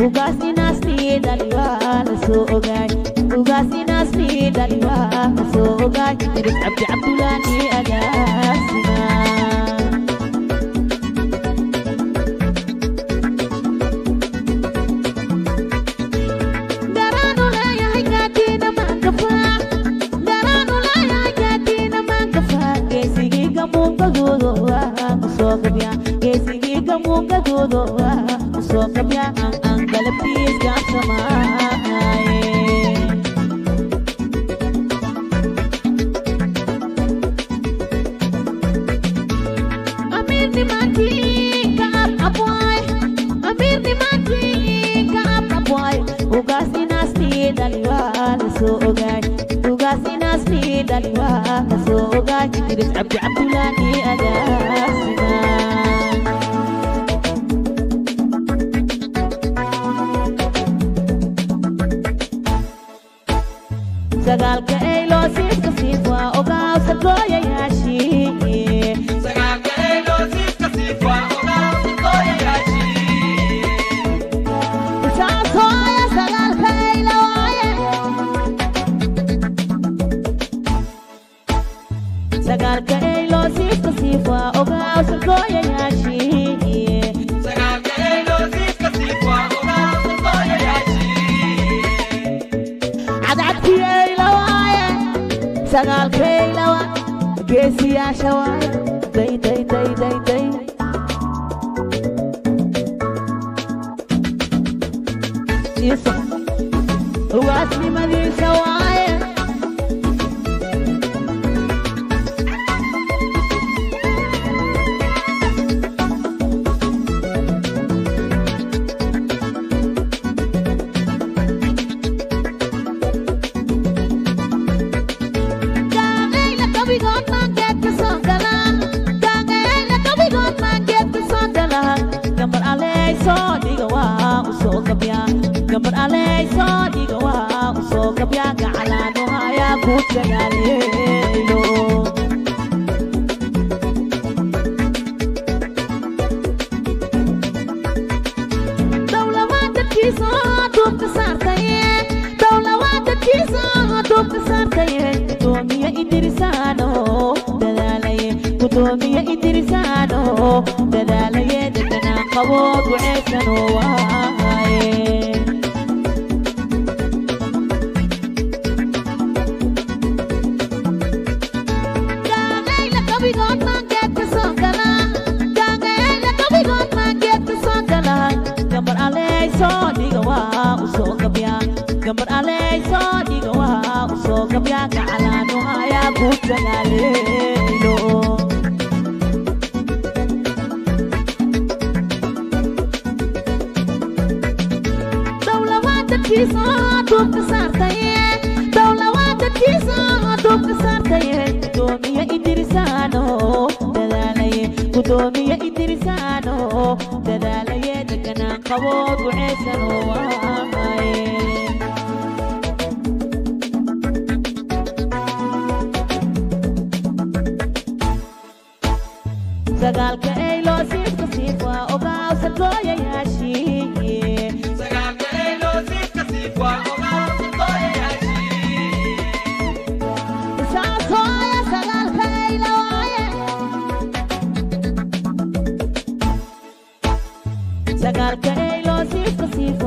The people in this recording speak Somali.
ugaasni naasni dhalwaa la soo ogaay ugaasni naasni dhalwaa la soo ogaay idris cabdi cabdulaani agaasina عبد عبدولاني أجاسنا سقالك إيلو سيف كسيف وأوغاو سرقويا ياشي سقالك إيلو سيف كسيف وأوغاو سرقويا ياشي ساسويا سقالك إيلو سقالك إيلو سيف كسيف وأوغاو سرقويا ياشي سقالك إيلو سيف كسيف وأوغاو سرقويا ياشي عدعتي إيلو سقالك إيلو كيسي يا شواي داي داي داي داي داي يسوع هو اسمي مدي شواي gambar alay soo dhiga waa u soo gabyaa gacalaano hayaa ku dagaaleeyo dawlawaadkiisa duubka saartaye dawlawaadkiisa duubka saartaye gudoomiye idrisaano dadaalaye gudoomiye idrisaano dadaalaye dadana qabood waceysano waaye gambar alay soo dhiga waa u soo gabyaa gacalaano hayaa ku dagaaleeyo dawlawaadkiisa duubka saartaye dawlawaadkiisa duubka saartaye gudoomiye idrisaano dadaalaye gudoomiye idrisaano dadaalaye deganaan qabood waceysano waaye سقالك إيلو سيف كسيف وأوغاو سرقويا ياشي سقالك إيلو سيف كسيف وأوغاو سرقويا ياشي ساسويا سقالك إيلو سقالك إيلو سيف كسيف